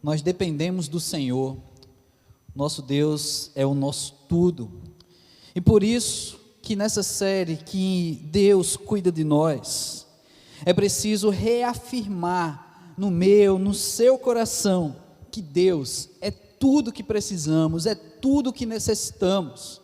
Nós dependemos do Senhor, nosso Deus é o nosso tudo, e por isso que nessa série que Deus cuida de nós, é preciso reafirmar no meu, no seu coração, que Deus é tudo que precisamos, é tudo que necessitamos.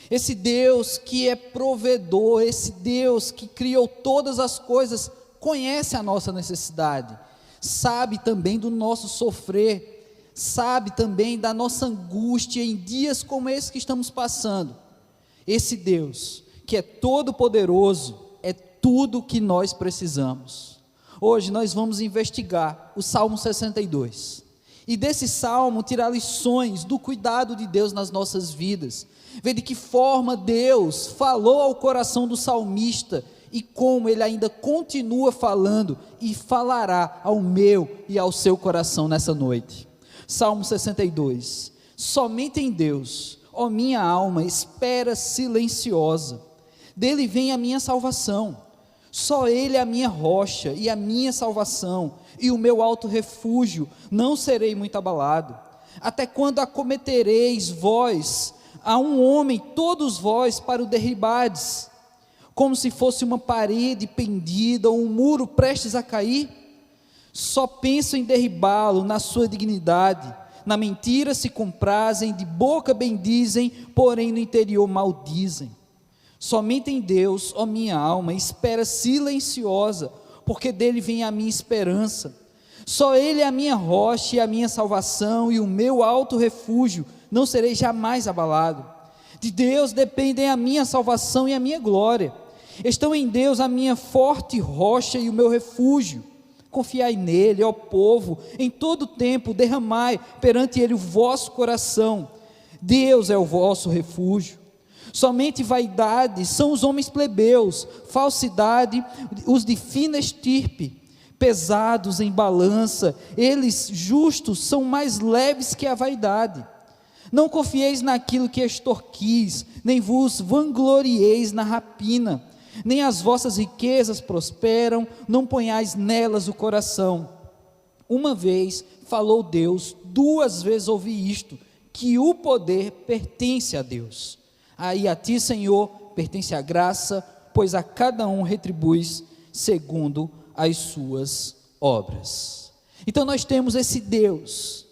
Esse Deus que é provedor, esse Deus que criou todas as coisas, conhece a nossa necessidade, sabe também do nosso sofrer, sabe também da nossa angústia em dias como esse que estamos passando. Esse Deus que é todo poderoso, é tudo o que nós precisamos. Hoje nós vamos investigar o Salmo 62, e desse Salmo tirar lições do cuidado de Deus nas nossas vidas, ver de que forma Deus falou ao coração do salmista, e como Ele ainda continua falando, e falará ao meu e ao seu coração nessa noite. Salmo 62, somente em Deus, ó minha alma, espera silenciosa, dele vem a minha salvação, só Ele é a minha rocha e a minha salvação, e o meu alto refúgio, não serei muito abalado. Até quando acometereis vós a um homem, todos vós, para o derribardes, como se fosse uma parede pendida, ou um muro prestes a cair? Só pensam em derribá-lo na sua dignidade, na mentira se comprazem, de boca bendizem, porém no interior maldizem. Somente em Deus, ó minha alma, espera silenciosa, porque dele vem a minha esperança. Só Ele é a minha rocha e a minha salvação, e o meu alto refúgio, não serei jamais abalado. De Deus dependem a minha salvação e a minha glória. Estão em Deus a minha forte rocha e o meu refúgio. Confiai nele, ó povo, em todo tempo derramai perante ele o vosso coração. Deus é o vosso refúgio. Somente vaidade são os homens plebeus, falsidade os de fina estirpe, pesados em balança, eles justos são mais leves que a vaidade. Não confieis naquilo que extorquis, nem vos vanglorieis na rapina, nem as vossas riquezas prosperam, não ponhais nelas o coração. Uma vez falou Deus, duas vezes ouvi isto, que o poder pertence a Deus. Aí a ti, Senhor, pertence a graça, pois a cada um retribuis segundo as suas obras. Então nós temos esse Deus,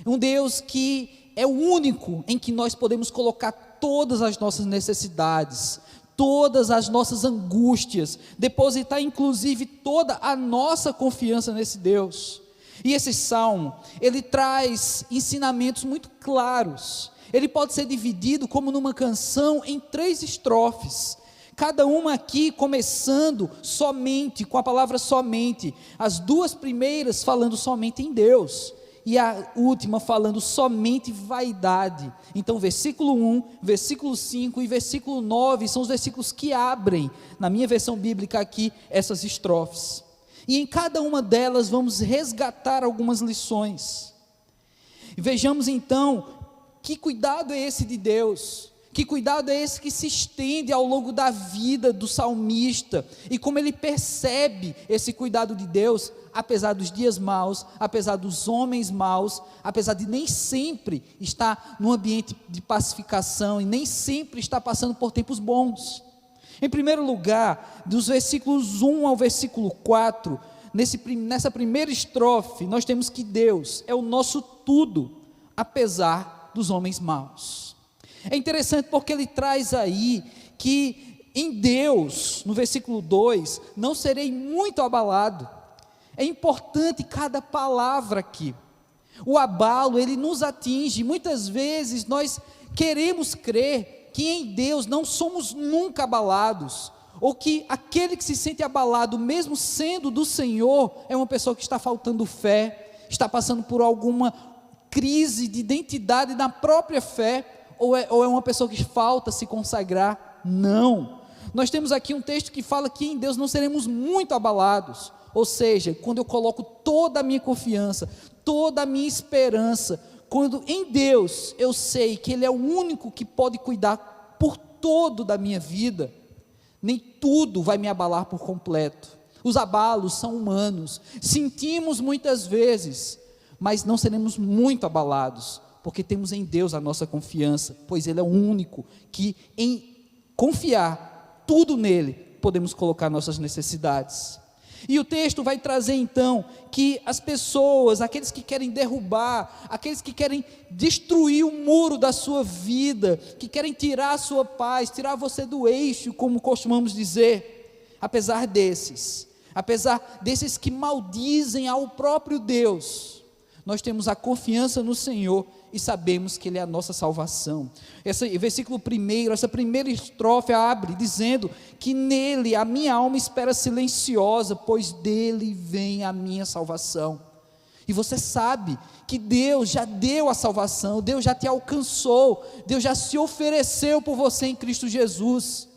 um Deus que é o único em que nós podemos colocar todas as nossas necessidades, todas as nossas angústias, depositar inclusive toda a nossa confiança nesse Deus. E esse salmo, ele traz ensinamentos muito claros. Ele pode ser dividido como numa canção em 3 estrofes, cada uma aqui começando somente, com a palavra somente, as 2 primeiras falando somente em Deus, e a última falando somente vaidade. Então versículo 1, versículo 5 e versículo 9 são os versículos que abrem, na minha versão bíblica aqui, essas estrofes, e em cada uma delas vamos resgatar algumas lições. Vejamos então, que cuidado é esse de Deus, que cuidado é esse que se estende ao longo da vida do salmista, e como ele percebe esse cuidado de Deus, apesar dos dias maus, apesar dos homens maus, apesar de nem sempre estar num ambiente de pacificação, e nem sempre estar passando por tempos bons. Em primeiro lugar, dos versículos 1 ao versículo 4, nessa primeira estrofe, nós temos que Deus é o nosso tudo, apesar dos homens maus. É interessante porque ele traz aí que em Deus, no versículo 2, não serei muito abalado. É importante cada palavra aqui. O abalo, ele nos atinge. Muitas vezes nós queremos crer que em Deus não somos nunca abalados, ou que aquele que se sente abalado, mesmo sendo do Senhor, é uma pessoa que está faltando fé, está passando por alguma crise de identidade na própria fé, ou é uma pessoa que falta se consagrar. Não, nós temos aqui um texto que fala que em Deus não seremos muito abalados, ou seja, quando eu coloco toda a minha confiança, toda a minha esperança, quando em Deus eu sei que Ele é o único que pode cuidar por todo da minha vida, nem tudo vai me abalar por completo. Os abalos são humanos, sentimos muitas vezes, mas não seremos muito abalados, porque temos em Deus a nossa confiança, pois Ele é o único que, em confiar tudo nele, podemos colocar nossas necessidades. E o texto vai trazer então que as pessoas, aqueles que querem derrubar, aqueles que querem destruir o muro da sua vida, que querem tirar a sua paz, tirar você do eixo, como costumamos dizer, apesar desses que maldizem ao próprio Deus, nós temos a confiança no Senhor e sabemos que Ele é a nossa salvação. Esse versículo primeiro, essa primeira estrofe abre dizendo que nele a minha alma espera silenciosa, pois dele vem a minha salvação. E você sabe que Deus já deu a salvação, Deus já te alcançou, Deus já se ofereceu por você em Cristo Jesus.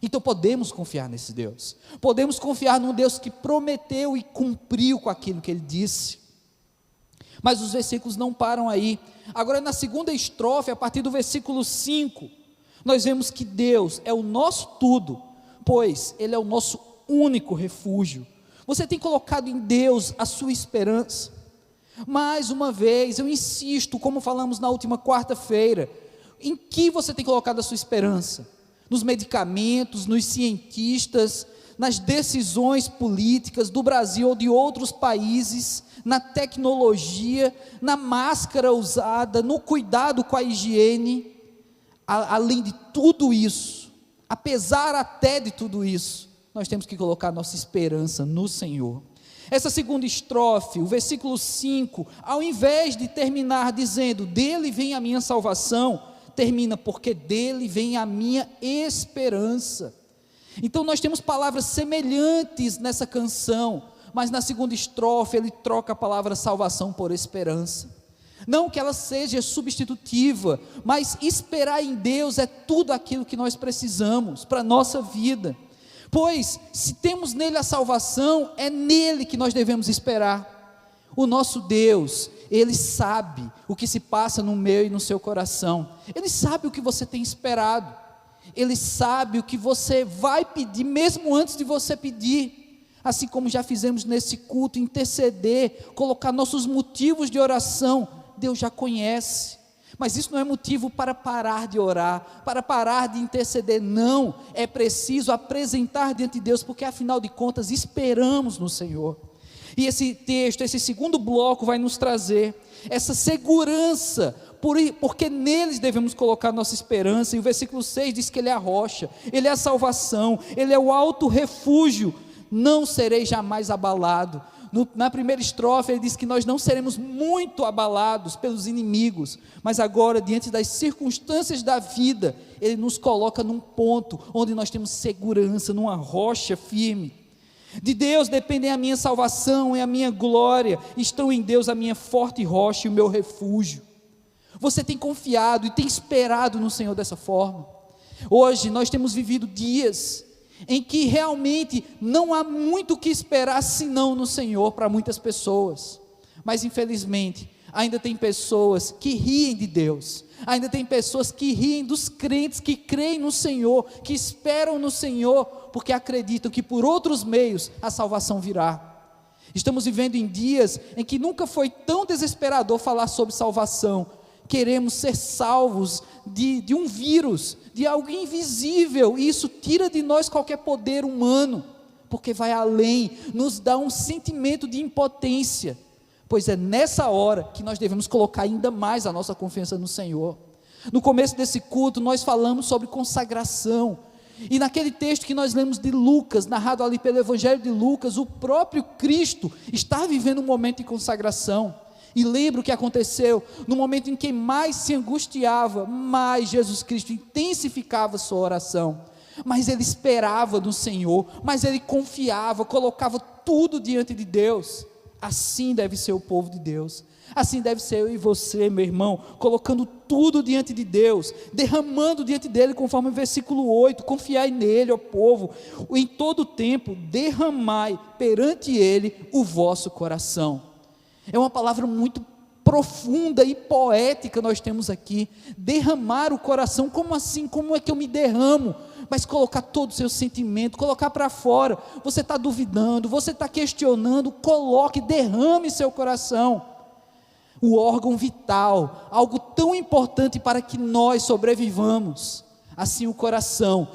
Então podemos confiar nesse Deus, podemos confiar num Deus que prometeu e cumpriu com aquilo que Ele disse. Mas os versículos não param aí. Agora na segunda estrofe, a partir do versículo 5, nós vemos que Deus é o nosso tudo, pois Ele é o nosso único refúgio. Você tem colocado em Deus a sua esperança? Mais uma vez, eu insisto, como falamos na última quarta-feira, em que você tem colocado a sua esperança? Nos medicamentos, nos cientistas, nas decisões políticas do Brasil ou de outros países, na tecnologia, na máscara usada, no cuidado com a higiene. Além de tudo isso, apesar até de tudo isso, nós temos que colocar nossa esperança no Senhor. Essa segunda estrofe, o versículo 5, ao invés de terminar dizendo, dele vem a minha salvação, termina, porque dele vem a minha esperança. Então nós temos palavras semelhantes nessa canção, mas na segunda estrofe ele troca a palavra salvação por esperança. Não que ela seja substitutiva, mas esperar em Deus é tudo aquilo que nós precisamos para a nossa vida. Pois, se temos nele a salvação, é nele que nós devemos esperar. O nosso Deus, Ele sabe o que se passa no meu e no seu coração. Ele sabe o que você tem esperado. Ele sabe o que você vai pedir, mesmo antes de você pedir. Assim como já fizemos nesse culto, interceder, colocar nossos motivos de oração, Deus já conhece. Mas isso não é motivo para parar de orar, para parar de interceder, não. É preciso apresentar diante de Deus, porque afinal de contas esperamos no Senhor. E esse texto, esse segundo bloco vai nos trazer essa segurança, porque neles devemos colocar nossa esperança. E o versículo 6 diz que Ele é a rocha, Ele é a salvação, Ele é o alto refúgio, não serei jamais abalado. Na primeira estrofe ele diz que nós não seremos muito abalados pelos inimigos, mas agora diante das circunstâncias da vida, Ele nos coloca num ponto onde nós temos segurança, numa rocha firme. De Deus dependem a minha salvação e a minha glória, estão em Deus a minha forte rocha e o meu refúgio. Você tem confiado e tem esperado no Senhor dessa forma? Hoje nós temos vivido dias em que realmente não há muito o que esperar senão no Senhor para muitas pessoas, mas infelizmente ainda tem pessoas que riem de Deus, ainda tem pessoas que riem dos crentes que creem no Senhor, que esperam no Senhor, porque acreditam que por outros meios a salvação virá. Estamos vivendo em dias em que nunca foi tão desesperador falar sobre salvação. Queremos ser salvos de um vírus, de algo invisível, e isso tira de nós qualquer poder humano, porque vai além, nos dá um sentimento de impotência, pois é nessa hora que nós devemos colocar ainda mais a nossa confiança no Senhor. No começo desse culto nós falamos sobre consagração, e naquele texto que nós lemos de Lucas, narrado ali pelo Evangelho de Lucas, o próprio Cristo está vivendo um momento de consagração. E lembra o que aconteceu? No momento em que mais se angustiava, mais Jesus Cristo intensificava sua oração. Mas ele esperava no Senhor, mas ele confiava, colocava tudo diante de Deus. Assim deve ser o povo de Deus. Assim deve ser eu e você, meu irmão, colocando tudo diante de Deus, derramando diante dele, conforme o versículo 8, confiai nele, ó povo, em todo tempo, derramai perante ele o vosso coração. É uma palavra muito profunda e poética nós temos aqui, derramar o coração. Como assim? Como é que eu me derramo? Mas colocar todo o seu sentimento, colocar para fora. Você está duvidando, você está questionando, coloque, derrame seu coração. o órgão vital, algo tão importante para que nós sobrevivamos. Assim o coração,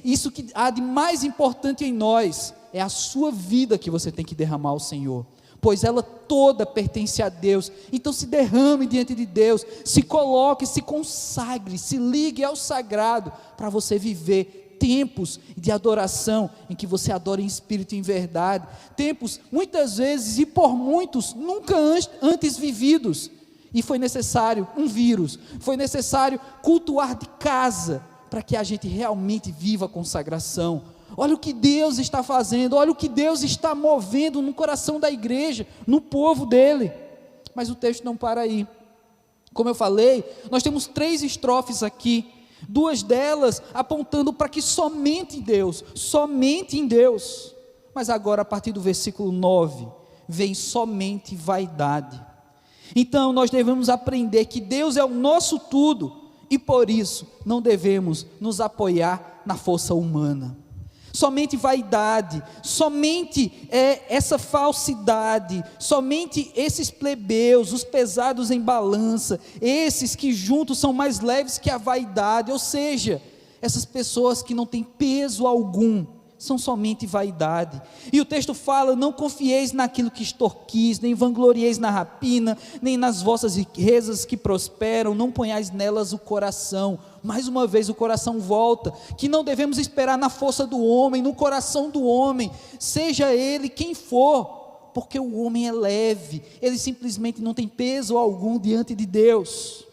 isso que há de mais importante em nós, é a sua vida que você tem que derramar ao Senhor, pois ela toda pertence a Deus. Então se derrame diante de Deus, se coloque, se consagre, se ligue ao sagrado, para você viver tempos de adoração, em que você adora em espírito e em verdade, tempos muitas vezes e por muitos nunca antes vividos. E foi necessário um vírus, foi necessário cultuar de casa, para que a gente realmente viva a consagração. Olha o que Deus está fazendo, olha o que Deus está movendo no coração da igreja, no povo dele. Mas o texto não para aí. Como eu falei, nós temos 3 estrofes aqui, 2 delas apontando para que somente em Deus. Mas agora, a partir do versículo 9, vem somente vaidade. Então nós devemos aprender que Deus é o nosso tudo, e por isso não devemos nos apoiar na força humana. Somente vaidade, somente essa falsidade, somente esses plebeus, os pesados em balança, esses que juntos são mais leves que a vaidade, ou seja, essas pessoas que não têm peso algum, são somente vaidade. E o texto fala: não confieis naquilo que extorquis, nem vanglorieis na rapina, nem nas vossas riquezas que prosperam, não ponhais nelas o coração. Mais uma vez o coração volta, que não devemos esperar na força do homem, no coração do homem, seja ele quem for, porque o homem é leve, ele simplesmente não tem peso algum diante de Deus.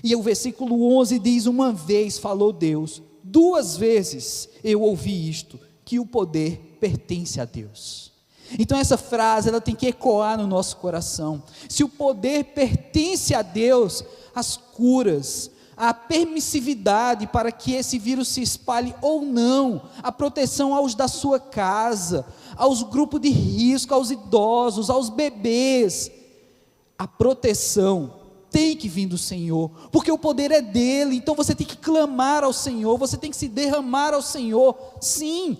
E o versículo 11 diz: uma vez falou Deus, 2 vezes eu ouvi isto, que o poder pertence a Deus. Então essa frase, ela tem que ecoar no nosso coração. Se o poder pertence a Deus, as curas, a permissividade para que esse vírus se espalhe ou não, a proteção aos da sua casa, aos grupos de risco, aos idosos, aos bebês, a proteção tem que vir do Senhor, porque o poder é dele. Então você tem que clamar ao Senhor, você tem que se derramar ao Senhor. Sim,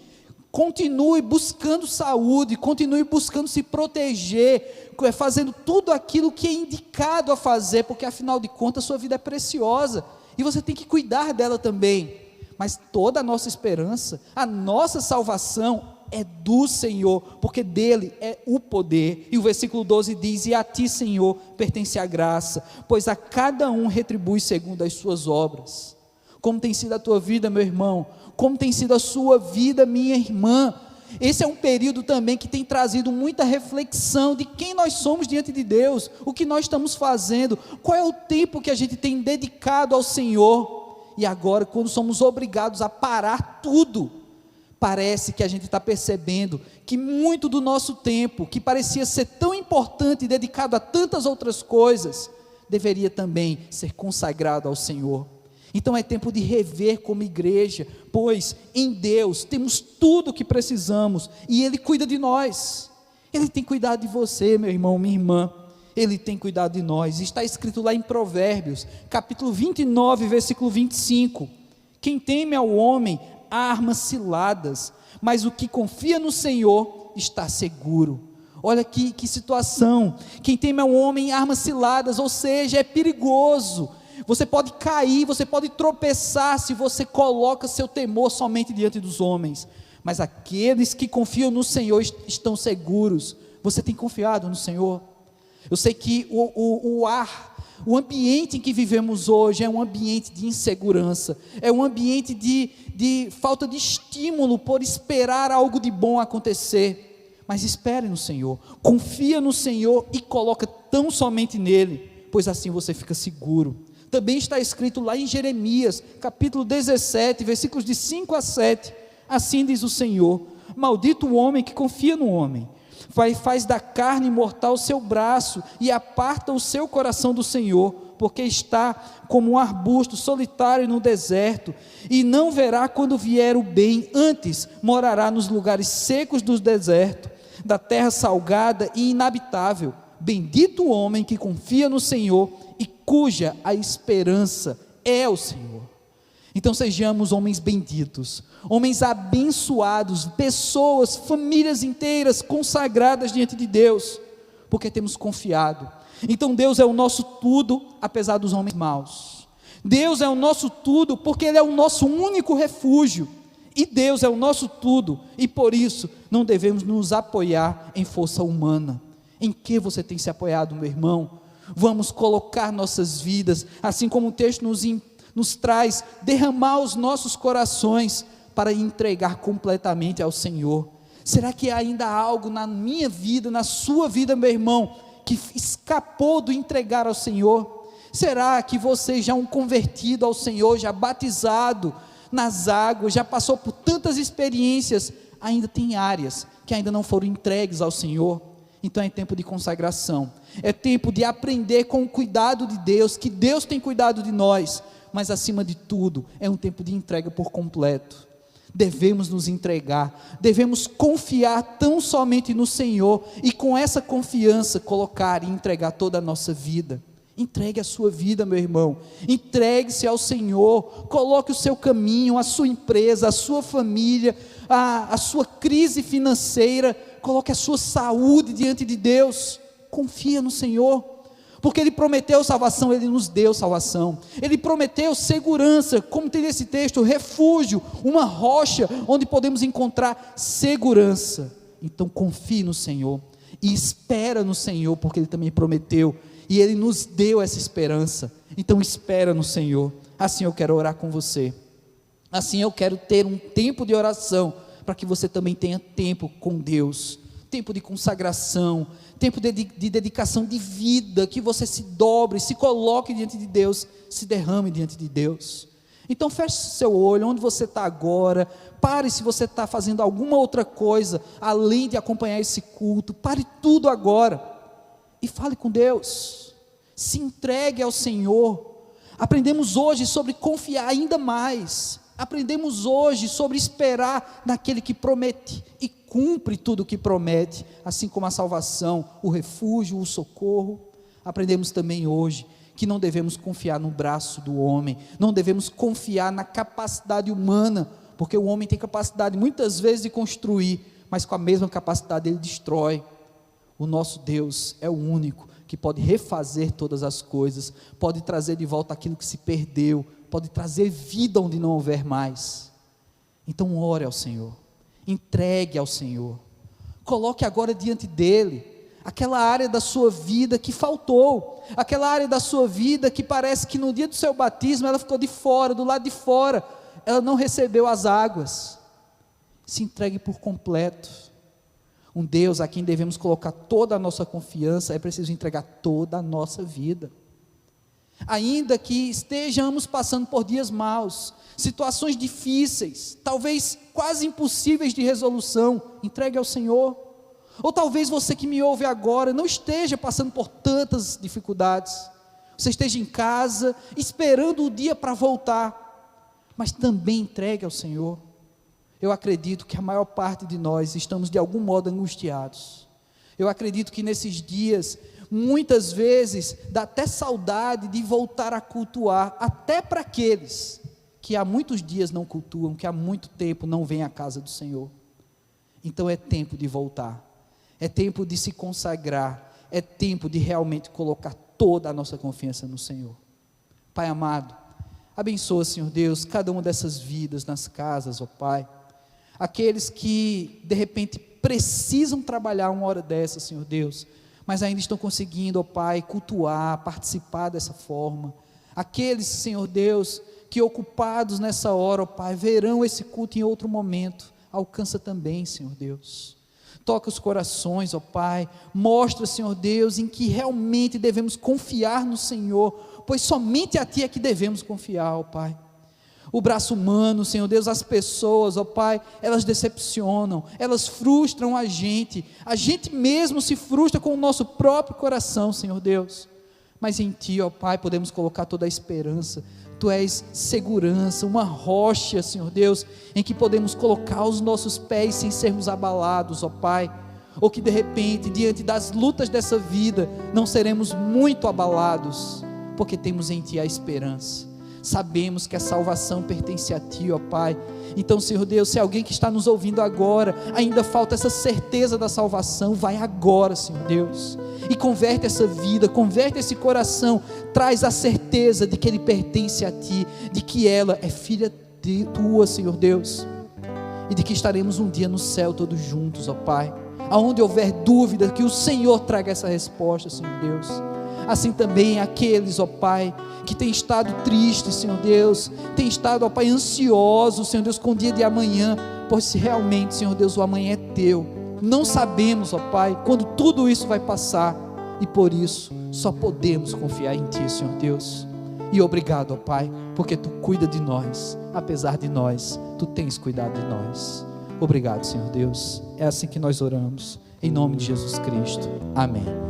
continue buscando saúde, continue buscando se proteger, fazendo tudo aquilo que é indicado a fazer, porque afinal de contas sua vida é preciosa, e você tem que cuidar dela também. Mas toda a nossa esperança, a nossa salvação é do Senhor, porque dele é o poder. E o versículo 12 diz: e a ti, Senhor, pertence a graça, pois a cada um retribui segundo as suas obras. Como tem sido a tua vida, meu irmão? Como tem sido a sua vida, minha irmã? Esse é um período também que tem trazido muita reflexão de quem nós somos diante de Deus, o que nós estamos fazendo, qual é o tempo que a gente tem dedicado ao Senhor. E agora, quando somos obrigados a parar tudo, parece que a gente está percebendo que muito do nosso tempo, que parecia ser tão importante e dedicado a tantas outras coisas, deveria também ser consagrado ao Senhor. Então é tempo de rever como igreja, pois em Deus temos tudo o que precisamos, e Ele cuida de nós. Ele tem cuidado de você, meu irmão, minha irmã. Ele tem cuidado de nós. Está escrito lá em Provérbios, capítulo 29, versículo 25. Quem teme ao homem há armas ciladas, mas o que confia no Senhor está seguro. Olha que situação. Quem teme ao homem armas ciladas, ou seja, é perigoso. Você pode cair, você pode tropeçar, se você coloca seu temor somente diante dos homens. Mas aqueles que confiam no Senhor estão seguros. Você tem confiado no Senhor? Eu sei que o ambiente em que vivemos hoje é um ambiente de insegurança, é um ambiente de falta de estímulo por esperar algo de bom acontecer. Mas espere no Senhor, confia no Senhor e coloca tão somente nele, pois assim você fica seguro. Também está escrito lá em Jeremias, capítulo 17, versículos de 5 a 7, assim diz o Senhor: maldito o homem que confia no homem, faz da carne mortal o seu braço, e aparta o seu coração do Senhor, porque está como um arbusto solitário no deserto, e não verá quando vier o bem, antes morará nos lugares secos do deserto, da terra salgada e inabitável. Bendito o homem que confia no Senhor, e cuja a esperança é o Senhor. Então sejamos homens benditos, homens abençoados, pessoas, famílias inteiras consagradas diante de Deus, porque temos confiado. Então Deus é o nosso tudo, apesar dos homens maus. Deus é o nosso tudo, porque Ele é o nosso único refúgio. E Deus é o nosso tudo, e por isso não devemos nos apoiar em força humana. Em que você tem se apoiado, meu irmão? Vamos colocar nossas vidas, assim como o texto nos traz, derramar os nossos corações para entregar completamente ao Senhor. Será que ainda há algo na minha vida, na sua vida, meu irmão, que escapou do entregar ao Senhor? Será que você já é um convertido ao Senhor, já batizado nas águas, já passou por tantas experiências, ainda tem áreas que ainda não foram entregues ao Senhor? Então é tempo de consagração, é tempo de aprender com o cuidado de Deus, que Deus tem cuidado de nós, mas acima de tudo, é um tempo de entrega por completo. Devemos nos entregar, devemos confiar tão somente no Senhor, e com essa confiança colocar e entregar toda a nossa vida. Entregue a sua vida, meu irmão, entregue-se ao Senhor, coloque o seu caminho, a sua empresa, a sua família, a sua crise financeira, coloque a sua saúde diante de Deus, confia no Senhor, porque Ele prometeu salvação, Ele nos deu salvação, Ele prometeu segurança, como tem nesse texto, refúgio, uma rocha, onde podemos encontrar segurança. Então confie no Senhor, e espera no Senhor, porque Ele também prometeu, e Ele nos deu essa esperança. Então espera no Senhor. Assim eu quero orar com você, assim eu quero ter um tempo de oração, para que você também tenha tempo com Deus, tempo de consagração, tempo de dedicação de vida, que você se dobre, se coloque diante de Deus, se derrame diante de Deus. Então feche seu olho, onde você está agora, pare se você está fazendo alguma outra coisa, além de acompanhar esse culto, pare tudo agora, e fale com Deus, se entregue ao Senhor. Aprendemos hoje sobre confiar ainda mais, aprendemos hoje sobre esperar naquele que promete, e cumpre tudo o que promete, assim como a salvação, o refúgio, o socorro. Aprendemos também hoje, que não devemos confiar no braço do homem, não devemos confiar na capacidade humana, porque o homem tem capacidade muitas vezes de construir, mas com a mesma capacidade ele destrói. O nosso Deus é o único que pode refazer todas as coisas, pode trazer de volta aquilo que se perdeu, pode trazer vida onde não houver mais. Então ore ao Senhor, entregue ao Senhor, coloque agora diante dEle, aquela área da sua vida que faltou, aquela área da sua vida que parece que no dia do seu batismo ela ficou de fora, do lado de fora, ela não recebeu as águas. Se entregue por completo. Um Deus a quem devemos colocar toda a nossa confiança, é preciso entregar toda a nossa vida. Ainda que estejamos passando por dias maus, situações difíceis, talvez quase impossíveis de resolução, entregue ao Senhor. Ou talvez você que me ouve agora não esteja passando por tantas dificuldades, você esteja em casa esperando o dia para voltar, mas também entregue ao Senhor. Eu acredito que a maior parte de nós estamos de algum modo angustiados. Eu acredito que nesses dias, muitas vezes, dá até saudade de voltar a cultuar, até para aqueles que há muitos dias não cultuam, que há muito tempo não vêm à casa do Senhor. Então é tempo de voltar, é tempo de se consagrar, é tempo de realmente colocar toda a nossa confiança no Senhor. Pai amado, abençoa, Senhor Deus, cada uma dessas vidas nas casas, ó Pai, aqueles que de repente precisam trabalhar uma hora dessa, Senhor Deus, mas ainda estão conseguindo, ó Pai, cultuar, participar dessa forma. Aqueles, Senhor Deus, que ocupados nessa hora, ó Pai, verão esse culto em outro momento, alcança também, Senhor Deus. Toca os corações, ó Pai, mostra, Senhor Deus, em que realmente devemos confiar no Senhor, pois somente a Ti é que devemos confiar, ó Pai. O braço humano, Senhor Deus, as pessoas, ó Pai, elas decepcionam, elas frustram a gente mesmo se frustra com o nosso próprio coração, Senhor Deus, mas em Ti, ó Pai, podemos colocar toda a esperança. Tu és segurança, uma rocha, Senhor Deus, em que podemos colocar os nossos pés sem sermos abalados, ó Pai, ou que de repente, diante das lutas dessa vida, não seremos muito abalados, porque temos em Ti a esperança. Sabemos que a salvação pertence a Ti, ó Pai. Então, Senhor Deus, se alguém que está nos ouvindo agora, ainda falta essa certeza da salvação, vai agora, Senhor Deus, e converte essa vida, converte esse coração, traz a certeza de que ele pertence a Ti, de que ela é filha Tua, Senhor Deus, e de que estaremos um dia no céu todos juntos, ó Pai. Aonde houver dúvida, que o Senhor traga essa resposta, Senhor Deus. Assim também aqueles, ó Pai, que têm estado tristes, Senhor Deus, têm estado, ó Pai, ansiosos, Senhor Deus, com o dia de amanhã, pois se realmente, Senhor Deus, o amanhã é Teu, não sabemos, ó Pai, quando tudo isso vai passar, e por isso, só podemos confiar em Ti, Senhor Deus. E obrigado, ó Pai, porque Tu cuida de nós, apesar de nós, Tu tens cuidado de nós. Obrigado, Senhor Deus, é assim que nós oramos, em nome de Jesus Cristo, amém.